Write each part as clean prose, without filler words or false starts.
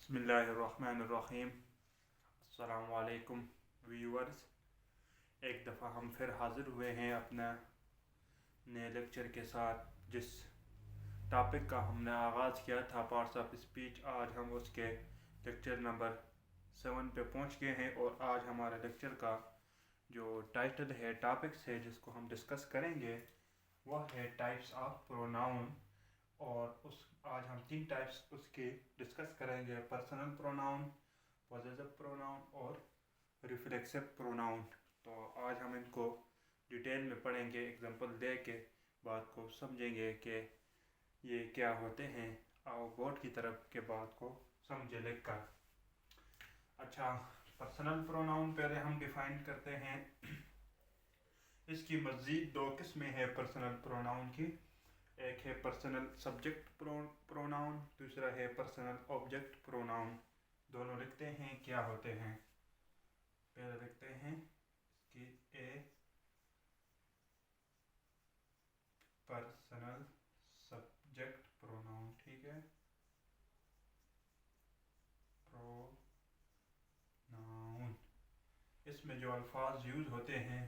बिस्मिल्लाहिर्रहमानिर्रहीम। अस्सलामु अलैकुम व्यूअर्स। एक दफ़ा हम फिर हाज़िर हुए हैं अपना नए लेक्चर के साथ। जिस टॉपिक का हमने आगाज़ किया था, पार्ट्स ऑफ स्पीच, आज हम उसके लेक्चर नंबर 7 पे पहुंच गए हैं। और आज हमारा लेक्चर का जो टाइटल है, टॉपिक्स है जिसको हम डिस्कस करेंगे, वह है टाइप्स ऑफ प्रोनाउन। और आज हम 3 टाइप्स उसके डिस्कस करेंगे: पर्सनल प्रोनाउन, पॉसेसिव प्रोनाउन और रिफ्लेक्सिव प्रोनाउन। तो आज हम इनको डिटेल में पढ़ेंगे, एग्जांपल दे के बात को समझेंगे कि ये क्या होते हैं। आओ बोर्ड की तरफ के बात को समझे लिखकर। अच्छा, पर्सनल प्रोनाउन पहले हम डिफाइन करते हैं। इसकी मज़ीद 2 किस्में हैं पर्सनल प्रोनाउन की। एक है पर्सनल सब्जेक्ट प्रोनाउन, दूसरा है पर्सनल ऑब्जेक्ट प्रोनाउन। दोनों लिखते हैं क्या होते हैं। पहले लिखते हैं कि पर्सनल सब्जेक्ट प्रोनाउन, ठीक है। प्रोनाउन, इसमें जो अल्फाज यूज़ होते हैं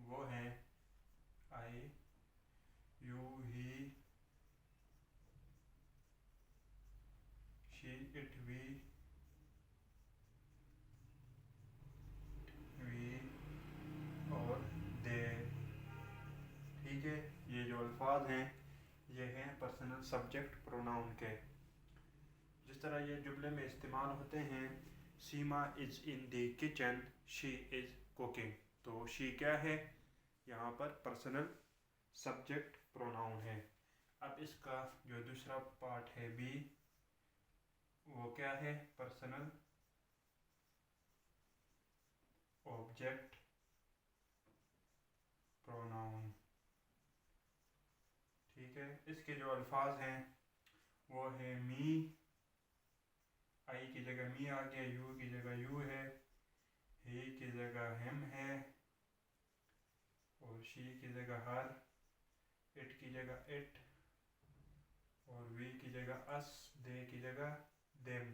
वो हैं I, you, he, she, it, we और दे, ठीक है। ये जो अल्फाज हैं ये हैं पर्सनल सब्जेक्ट प्रोनाउन के। जिस तरह ये जुमले में इस्तेमाल होते हैं, Seema is in the kitchen, she is cooking. तो शी क्या है, यहाँ पर पर्सनल सब्जेक्ट प्रोनाउन है। अब इसका जो दूसरा पार्ट है बी, वो क्या है, पर्सनल ऑब्जेक्ट प्रोनाउन, ठीक है। इसके जो अल्फाज हैं वो है मी, आई की जगह मी आ गया, यू की जगह यू है, ही की जगह हिम है, और शी की जगह हर, इट की जगह इट, और वी की जगह अस, दे की जगह देम,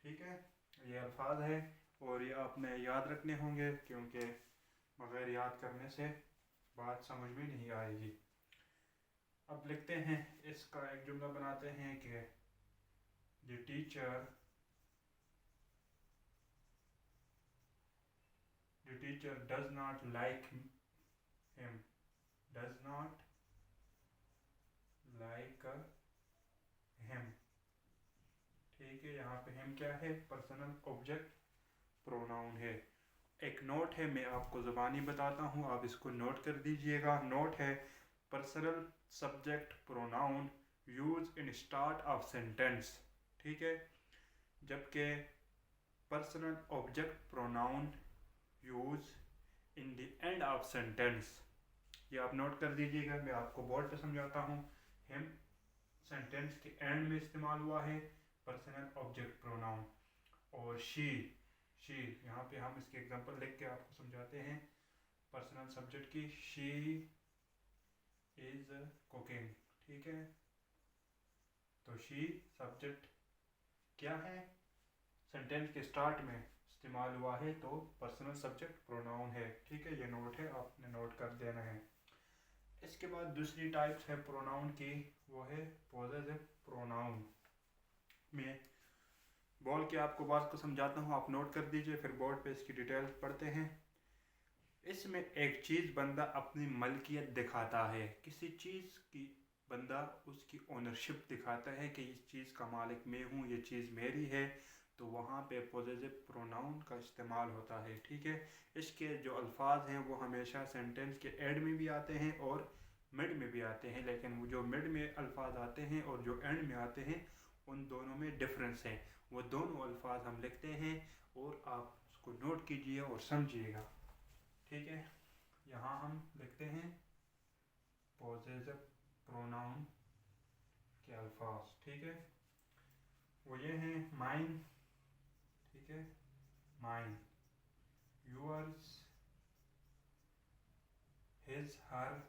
ठीक है। ये अल्फाज है और ये आपने याद रखने होंगे, क्योंकि बगैर याद करने से बात समझ में नहीं आएगी। अब लिखते हैं, इसका एक जुमला बनाते हैं कि the teacher does not like him, does not like him, ठीक है। यहाँ पे हिम क्या है, पर्सनल ऑब्जेक्ट प्रोनाउन है। एक नोट है, मैं आपको ज़बानी बताता हूँ, आप इसको नोट कर दीजिएगा। नोट है, personal subject pronoun use in start of sentence, ठीक है, जबकि personal object pronoun use in the end of sentence. ये आप नोट कर दीजिएगा, मैं आपको बोर्ड पे समझाता हूँ। हिम सेंटेंस के एंड में इस्तेमाल हुआ है पर्सनल ऑब्जेक्ट प्रोनाउन, और शी यहाँ पे हम इसके एग्जांपल लिख के आपको समझाते हैं। पर्सनल सब्जेक्ट की शी इज कुकिंग, ठीक है। तो शी सब्जेक्ट क्या है, सेंटेंस के स्टार्ट में इस्तेमाल हुआ है, तो पर्सनल सब्जेक्ट प्रोनाउन है, ठीक है। ये नोट है, आपने नोट कर देना है। इसके बाद दूसरी टाइप्स है प्रोनाउन की, वो है पॉसेसिव प्रोनाउन। मैं बोल के आपको बात को समझाता हूँ, आप नोट कर दीजिए, फिर बोर्ड पे इसकी डिटेल पढ़ते हैं। इसमें एक चीज़ बंदा अपनी मलकियत दिखाता है, किसी चीज़ की बंदा उसकी ओनरशिप दिखाता है कि इस चीज़ का मालिक मैं हूँ, ये चीज़ मेरी है, तो वहाँ पे पॉसेसिव प्रोनाउन का इस्तेमाल होता है, ठीक है। इसके जो अल्फाज हैं वो हमेशा सेंटेंस के एंड में भी आते हैं और मिड में भी आते हैं, लेकिन वो जो मिड में अल्फाज आते हैं और जो एंड में आते हैं, उन दोनों में डिफरेंस है। वो दोनों अल्फाज हम लिखते हैं और आप उसको नोट कीजिए और समझिएगा, ठीक है। यहाँ हम लिखते हैं पॉसेसिव प्रोनाउन के अल्फाज, ठीक है। वो ये हैं माइन, ठीक है, mine, yours, his, her,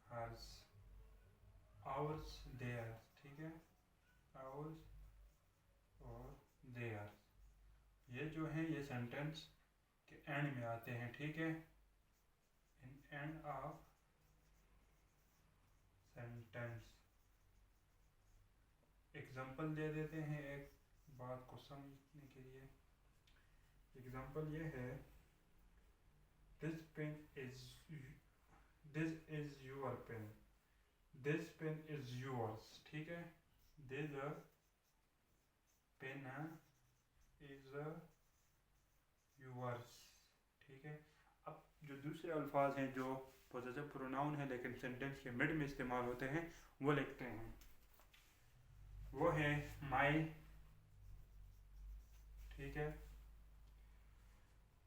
hers, ours, their, ठीक है। ours और theirs, ये जो हैं ये सेंटेंस के एंड में आते हैं, ठीक है, in end of sentence. Example दे देते हैं एक बात को समझने के लिए। एग्जांपल ये है, this pen is this is your pen, this pen is yours, ठीक है, दिस पेन इज योर्स, ठीक है। अब जो दूसरे अल्फाज हैं जो पोजेसिव प्रोनाउन है लेकिन सेंटेंस के मिड में इस्तेमाल होते हैं, वो लिखते हैं। वो है माई, ठीक है,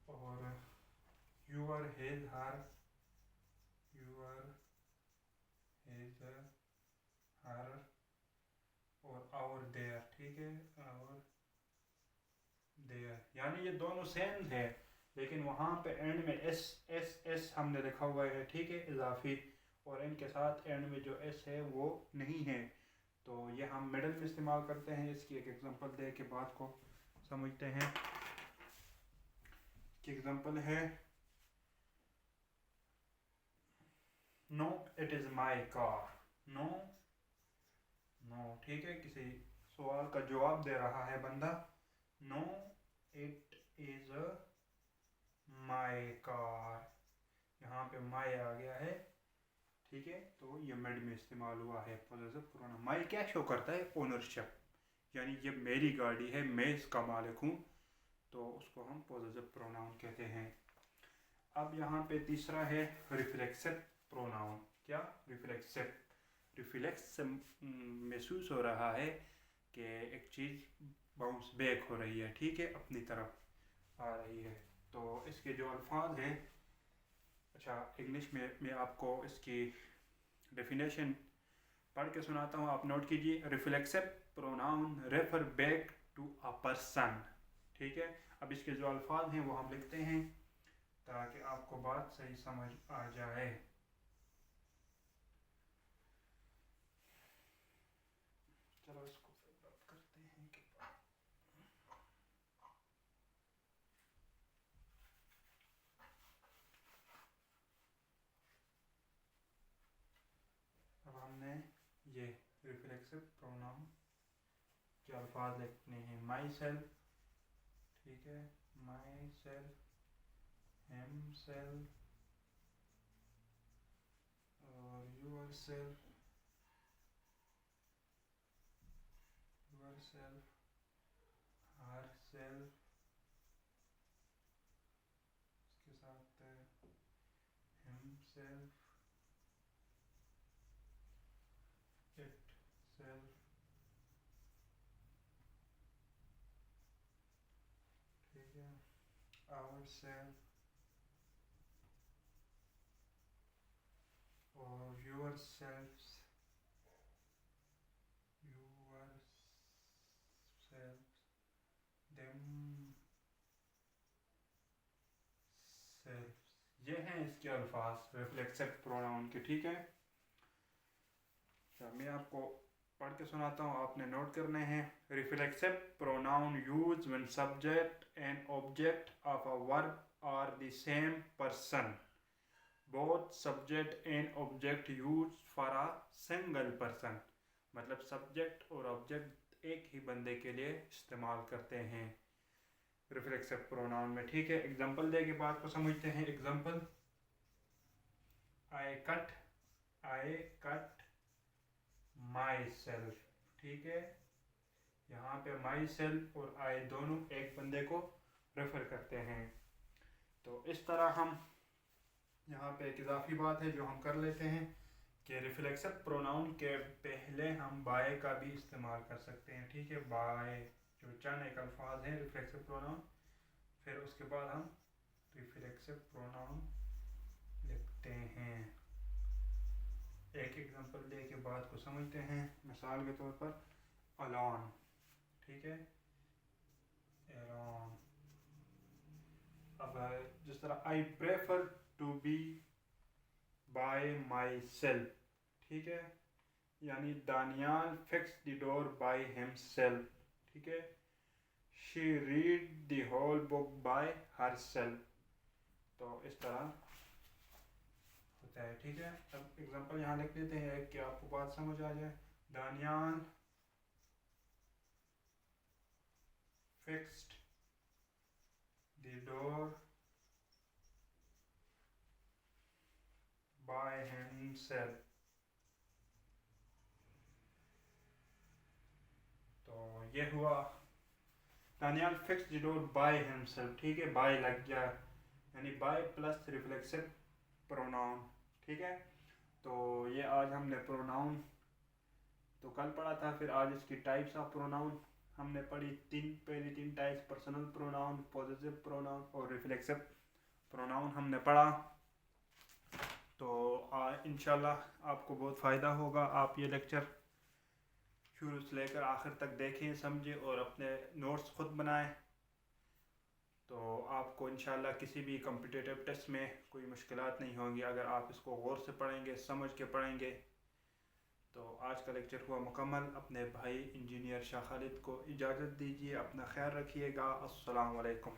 और your, his, her, your, his, her, और आवर, देयर, ठीक है, आवर, देयर, यानी ये दोनों सेम है लेकिन वहाँ पे एंड में एस एस एस हमने लिखा हुआ है, ठीक है, इजाफी, और इनके साथ एंड में जो एस है वो नहीं है, तो ये हम मिडल में इस्तेमाल करते हैं। इसकी एक एग्जांपल दे के बात को समझते हैं। की एग्जांपल है, no it is my car, no, no, ठीक है, किसी सवाल का जवाब दे रहा है बंदा, no it is my car, यहाँ पे माई आ गया है, ठीक है, तो ये मिड में इस्तेमाल हुआ है पोजेसिव प्रोनाउन। माई क्या शो करता है, ओनरशिप, यानी ये मेरी गाड़ी है, मैं इसका मालिक हूँ, तो उसको हम पोजेसिव प्रोनाउन कहते हैं। अब यहाँ पे तीसरा है रिफ्लेक्सिव प्रोनाउन। क्या, रिफ्लेक्सिव, रिफ्लेक्स से महसूस हो रहा है कि एक चीज़ बाउंस बैक हो रही है, ठीक है, अपनी तरफ आ रही है, तो इसके जो अल्फाज हैं, अच्छा इंग्लिश में मैं आपको इसकी डेफिनेशन पढ़ के सुनाता हूँ, आप नोट कीजिए। Reflexive pronoun refer back to a person, ठीक है। अब इसके जो अल्फाज हैं वो हम लिखते हैं ताकि आपको बात सही समझ आ जाए। चलो इसको फिर बात करते हैं कि अब हमने ये रिफ्लेक्सिव प्रोनाउन के अल्फाज लिखने हैं। माई सेल्फ, ठीक है, माई सेल्फ, हिम सेल्फ, और yourself, yourself, herself, इसके साथ हिम सेल्फ, इट सेल्फ, ठीक है, आवर सेल्फ, और yourself, yourself, themself, ये हैं इसके अल्फाज रिफ्लेक्सिव प्रोनाउन के, ठीक है। अच्छा मैं आपको पढ़ के सुनाता हूँ, आपने नोट करने हैं। Reflexive pronoun use when subject and object of a verb are the same person, both subject and object use for a single person, मतलब सब्जेक्ट और ऑब्जेक्ट एक ही बंदे के लिए इस्तेमाल करते हैं रिफ्लेक्सिव प्रोनाउन में, ठीक है। एग्जांपल दे के बात को समझते हैं। Example, I cut my self, ठीक है, यहाँ पे माई सेल्फ और आई दोनों एक बंदे को रेफर करते हैं। तो इस तरह हम यहाँ पे एक इजाफी बात है जो हम कर लेते हैं कि रिफ्लेक्सिव प्रोनाउन के पहले हम बाय का भी इस्तेमाल कर सकते हैं, ठीक है, बाय जो चंद एक अल्फाज हैं रिफ्लेक्सिव प्रोनाउन, फिर उसके बाद हम रिफ्लेक्सिव प्रोनाउन लिखते हैं। एक एग्जांपल दे के बात को समझते हैं। मिसाल के तौर पर अलोन, ठीक है, एलोन। अब जिस तरह I prefer to be by myself, ठीक है, यानी Daniyal fix the door by himself, ठीक है। She read the whole book by herself, तो इस तरह होता है, ठीक है। अब एग्जांपल यहाँ लिख लेते हैं कि आपको बात समझ आ जाए। Daniyal fixed the door by himself, तो ये हुआ Daniyal fix the door by himself, ठीक है। बाय लग गया, यानी बाय प्लस रिफ्लेक्सिव प्रोनाउन, ठीक है। तो ये आज हमने प्रोनाउन तो कल पढ़ा था, फिर आज इसकी टाइप्स ऑफ प्रोनाउन हमने पढ़ी। पहली तीन types personal pronoun, positive pronoun और रिफ्लेक्सिव प्रोनाउन हमने पढ़ा। तो इंशाल्लाह आपको बहुत फ़ायदा होगा। आप ये लेक्चर शुरू से लेकर आखिर तक देखें, समझें और अपने नोट्स खुद बनाएं। तो आपको इंशाल्लाह किसी भी कॉम्पिटिटिव टेस्ट में कोई मुश्किलात नहीं होंगी अगर आप इसको गौर से पढ़ेंगे, समझ के पढ़ेंगे। तो आज का लेक्चर हुआ मुकम्मल। अपने भाई इंजीनियर शाह खालिद को इजाज़त दीजिए, अपना ख्याल रखिएगा। अस्सलाम वालेकुम।